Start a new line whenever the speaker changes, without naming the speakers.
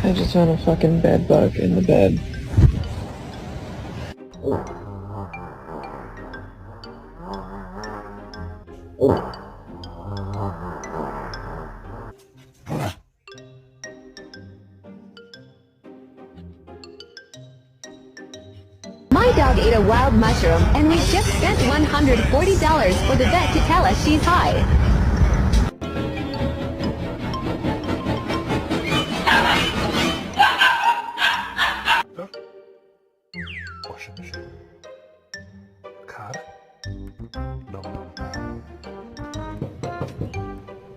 I just found a fucking bed bug in the bed.
My dog ate a wild mushroom, and we just spent $140 for the vet to tell us she's high.